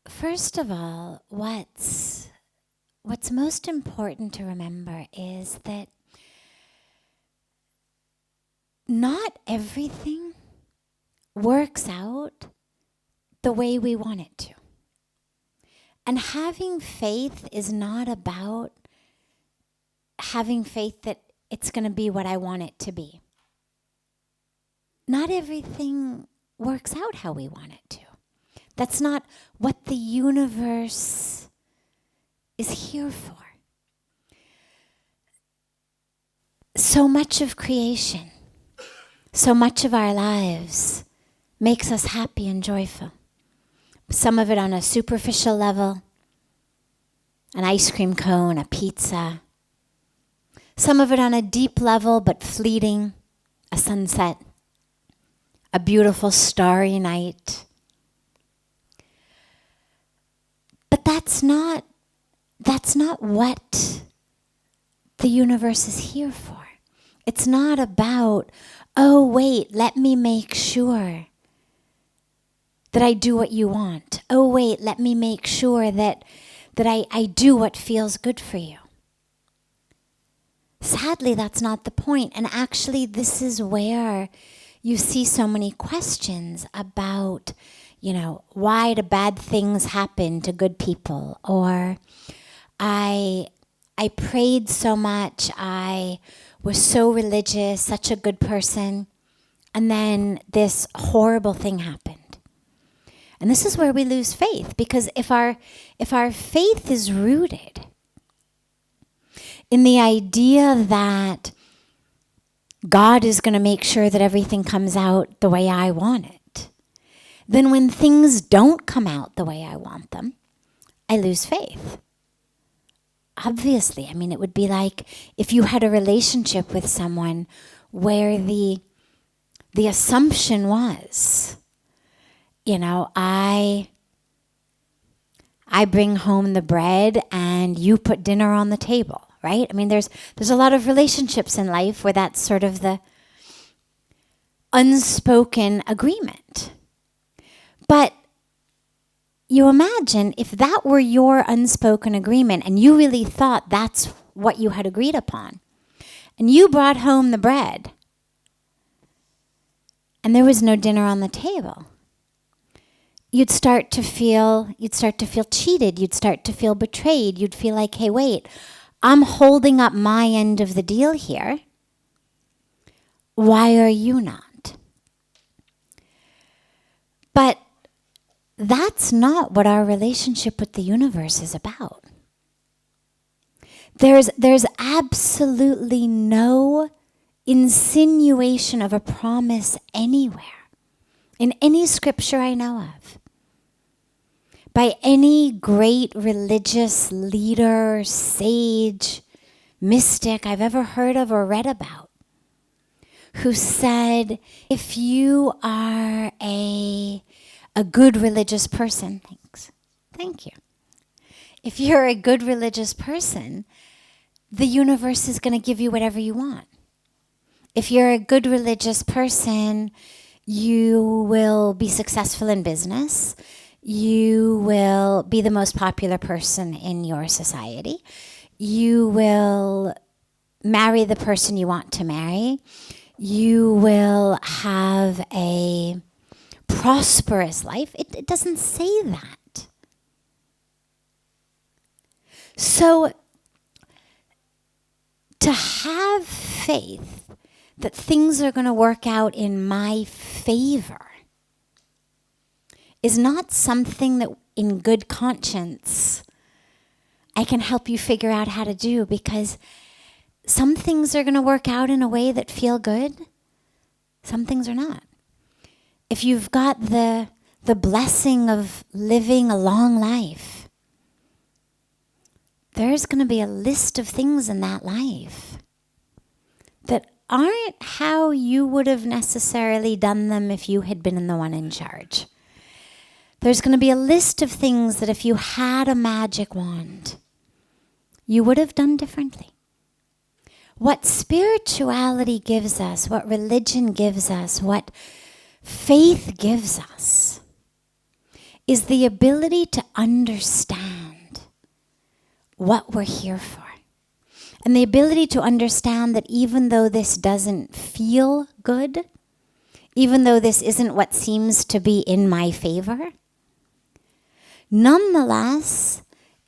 First of all, what's most important to remember is that not everything works out the way we want it to. And having faith is not about having faith that it's going to be what I want it to be. Not everything works out how we want it to. That's not what the universe is here for. So much of creation, so much of our lives makes us happy and joyful. Some of it on a superficial level, an ice cream cone, a pizza. Some of it on a deep level but fleeting, a sunset, a beautiful starry night. But that's not what the universe is here for. It's not about, oh wait, let me make sure that I do what you want. Oh wait, let me make sure that I do what feels good for you. Sadly, that's not the point. And actually, this is where you see so many questions about, why do bad things happen to good people? Or I prayed so much, I was so religious, such a good person, and then this horrible thing happened. And this is where we lose faith, because if our faith is rooted in the idea that God is going to make sure that everything comes out the way I want it, then when things don't come out the way I want them, I lose faith. Obviously, it would be like if you had a relationship with someone where the assumption was, I bring home the bread and you put dinner on the table, right? There's a lot of relationships in life where that's sort of the unspoken agreement. But you imagine if that were your unspoken agreement and you really thought that's what you had agreed upon, and you brought home the bread and there was no dinner on the table, you'd start to feel cheated, you'd start to feel betrayed, you'd feel like, hey, wait, I'm holding up my end of the deal here. Why are you not? But that's not what our relationship with the universe is about. There's absolutely no insinuation of a promise anywhere, in any scripture I know of, by any great religious leader, sage, mystic I've ever heard of or read about, who said, if you are a good religious person, thank you. If you're a good religious person, the universe is going to give you whatever you want. If you're a good religious person, you will be successful in business. You will be the most popular person in your society. You will marry the person you want to marry. You will have a prosperous life. It doesn't say that. So to have faith that things are going to work out in my favor is not something that in good conscience I can help you figure out how to do, because some things are going to work out in a way that feel good. Some things are not. If you've got the blessing of living a long life, there's going to be a list of things in that life that aren't how you would have necessarily done them if you had been the one in charge. There's going to be a list of things that if you had a magic wand, you would have done differently. What spirituality gives us, what religion gives us, what faith gives us is the ability to understand what we're here for. And the ability to understand that even though this doesn't feel good, even though this isn't what seems to be in my favor, nonetheless,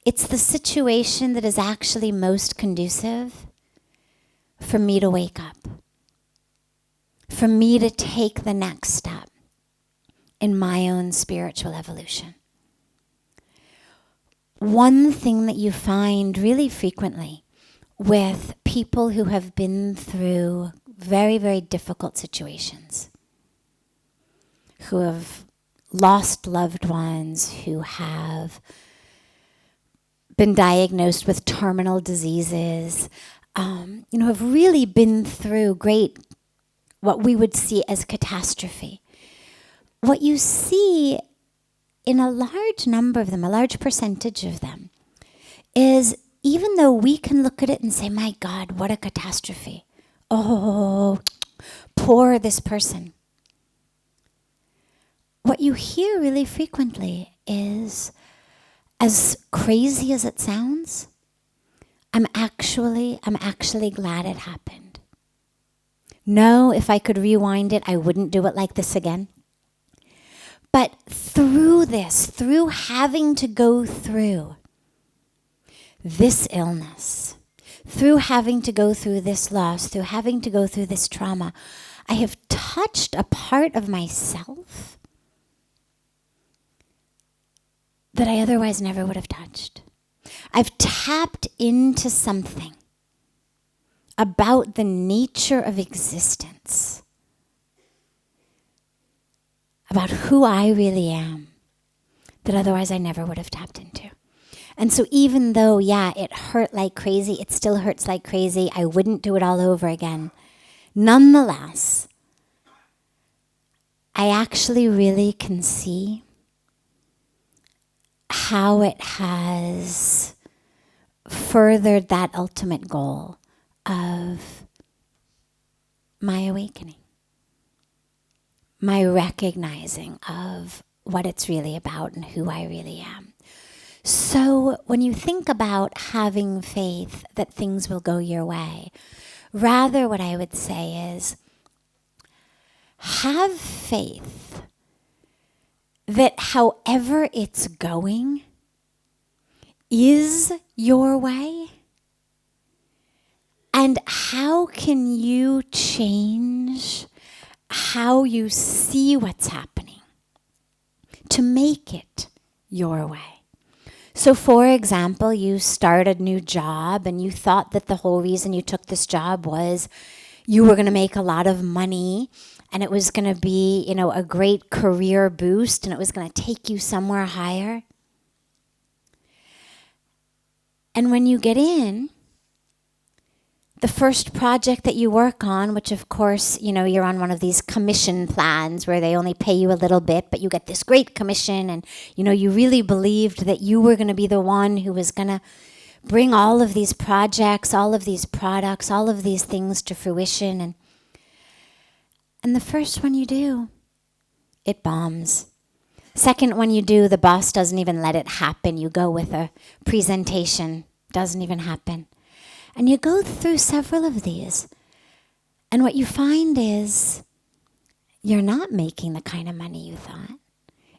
it's the situation that is actually most conducive for me to wake up, for me to take the next step in my own spiritual evolution. One thing that you find really frequently with people who have been through very, very difficult situations, who have lost loved ones, who have been diagnosed with terminal diseases, have really been through great, what we would see as catastrophe. What you see in a large number of them, a large percentage of them, is even though we can look at it and say, my God, what a catastrophe. Oh, poor this person. What you hear really frequently is, as crazy as it sounds, I'm actually glad it happened. No, if I could rewind it, I wouldn't do it like this again. But through this, through having to go through this illness, through having to go through this loss, through having to go through this trauma, I have touched a part of myself that I otherwise never would have touched. I've tapped into something about the nature of existence, about who I really am, that otherwise I never would have tapped into. And so even though, it hurt like crazy, it still hurts like crazy, I wouldn't do it all over again. Nonetheless, I actually really can see how it has furthered that ultimate goal of my awakening, my recognizing of what it's really about and who I really am. So when you think about having faith that things will go your way, rather what I would say is have faith that however it's going is your way. And how can you change how you see what's happening to make it your way? So for example, you start a new job and you thought that the whole reason you took this job was you were going to make a lot of money and it was going to be, a great career boost and it was going to take you somewhere higher. And when you get in, the first project that you work on, which of course, you're on one of these commission plans where they only pay you a little bit, but you get this great commission and, you really believed that you were going to be the one who was going to bring all of these projects, all of these products, all of these things to fruition. And the first one you do, it bombs. Second one you do, the boss doesn't even let it happen. You go with a presentation, doesn't even happen. And you go through several of these. And what you find is you're not making the kind of money you thought.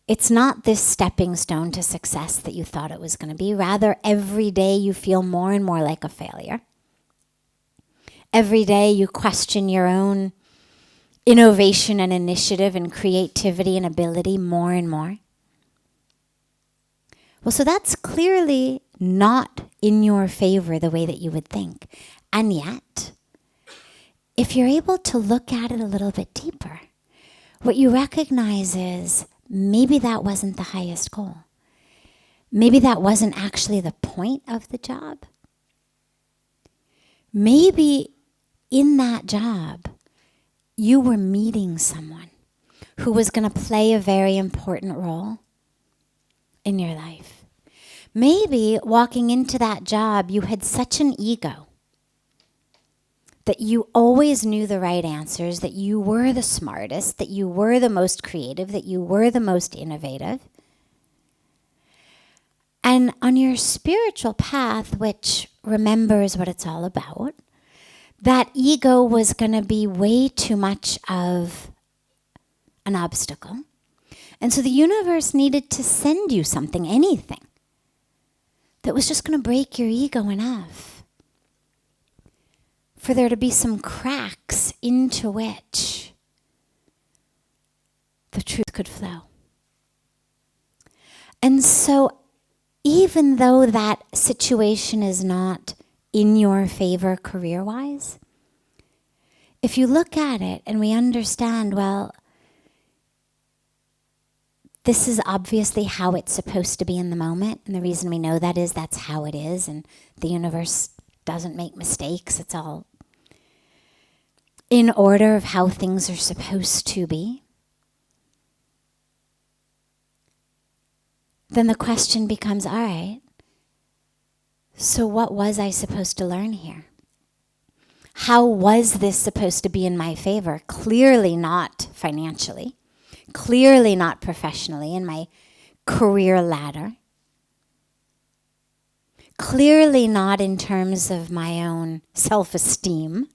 It's not this stepping stone to success that you thought it was going to be. Rather, every day you feel more and more like a failure. Every day you question your own innovation and initiative and creativity and ability more and more. Well, so that's clearly not in your favor the way that you would think. And yet, if you're able to look at it a little bit deeper, what you recognize is maybe that wasn't the highest goal. Maybe that wasn't actually the point of the job. Maybe in that job, you were meeting someone who was going to play a very important role in your life. Maybe walking into that job, you had such an ego that you always knew the right answers, that you were the smartest, that you were the most creative, that you were the most innovative. And on your spiritual path, which remembers what it's all about, that ego was going to be way too much of an obstacle. And so the universe needed to send you something, anything, that was just going to break your ego enough for there to be some cracks into which the truth could flow. And so even though that situation is not in your favor career-wise, if you look at it and we understand, well, this is obviously how it's supposed to be in the moment, and the reason we know that is that's how it is, and the universe doesn't make mistakes. It's all in order of how things are supposed to be. Then the question becomes, all right, so what was I supposed to learn here? How was this supposed to be in my favor? Clearly not financially. Clearly not professionally in my career ladder. Clearly not in terms of my own self-esteem.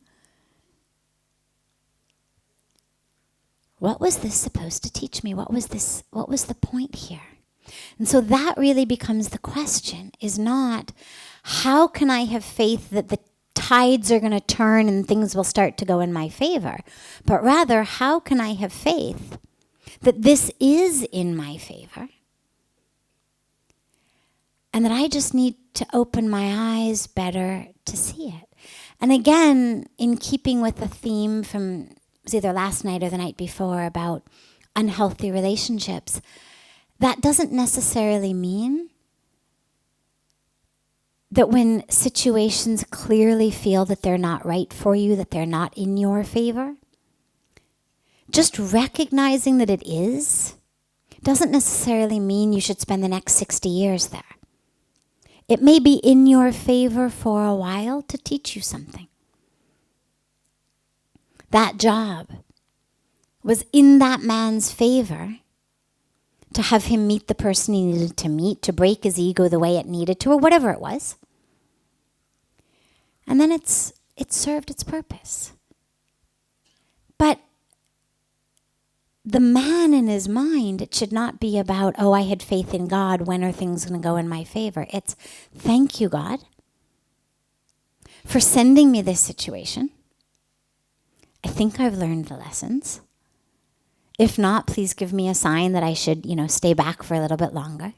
What was this supposed to teach me? What was the point here? And so that really becomes the question, is not how can I have faith that the tides are going to turn and things will start to go in my favor, but rather how can I have faith that this is in my favor and that I just need to open my eyes better to see it. And again, in keeping with the theme from, it was either last night or the night before, about unhealthy relationships, that doesn't necessarily mean that when situations clearly feel that they're not right for you, that they're not in your favor, just recognizing that it is doesn't necessarily mean you should spend the next 60 years there. It may be in your favor for a while to teach you something. That job was in that man's favor to have him meet the person he needed to meet, to break his ego the way it needed to, or whatever it was. And then it served its purpose. But the man in his mind, it should not be about, oh, I had faith in God, when are things going to go in my favor? It's, thank you, God, for sending me this situation. I think I've learned the lessons. If not, please give me a sign that I should, stay back for a little bit longer.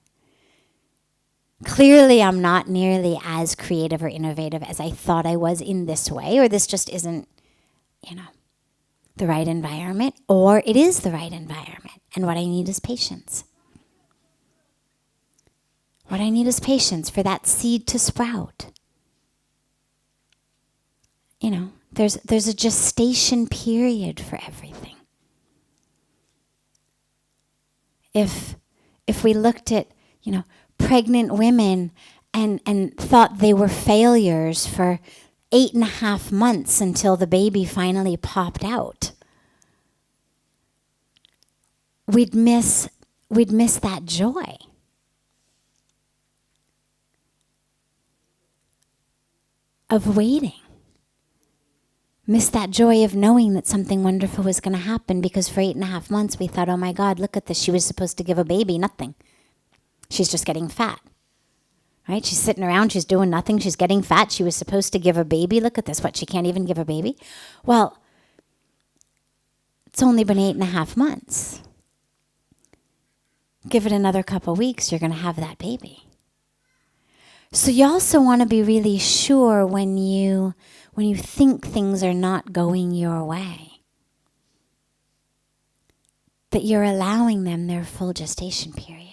Clearly, I'm not nearly as creative or innovative as I thought I was in this way, or this just isn't, the right environment, or it is the right environment. And what I need is patience. What I need is patience for that seed to sprout. There's a gestation period for everything. If we looked at, pregnant women and thought they were failures for 8.5 months until the baby finally popped out, we'd miss that joy. Of waiting. Miss that joy of knowing that something wonderful was going to happen, because for 8.5 months we thought, oh my God, look at this. She was supposed to give a baby, nothing. She's just getting fat. Right? She's sitting around, she's doing nothing, she's getting fat. She was supposed to give a baby. Look at this. What, she can't even give a baby? Well, it's only been 8.5 months. Give it another couple weeks, you're going to have that baby. So you also want to be really sure when you think things are not going your way, that you're allowing them their full gestation period.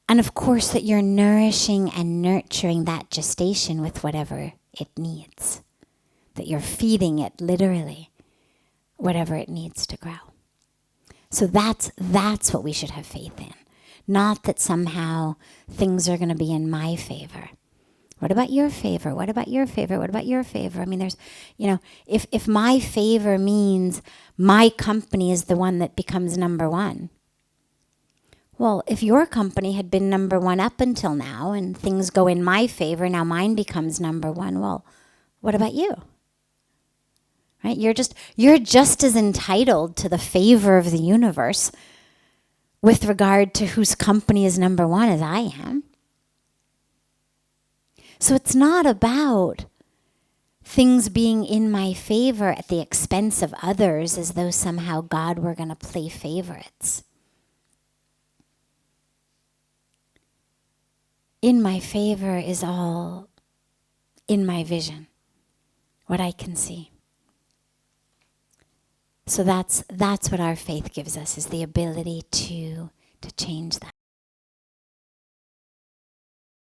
And of course that you're nourishing and nurturing that gestation with whatever it needs. That you're feeding it literally whatever it needs to grow. So that's what we should have faith in. Not that somehow things are going to be in my favor. What about your favor? What about your favor? What about your favor? I mean, there's, if my favor means my company is the one that becomes number one. Well, if your company had been number one up until now and things go in my favor, now mine becomes number one. Well, what about you? Right? You're just as entitled to the favor of the universe with regard to whose company is number one as I am. So it's not about things being in my favor at the expense of others as though somehow God were going to play favorites. In my favor is all in my vision, what I can see. So that's what our faith gives us, is the ability to change that.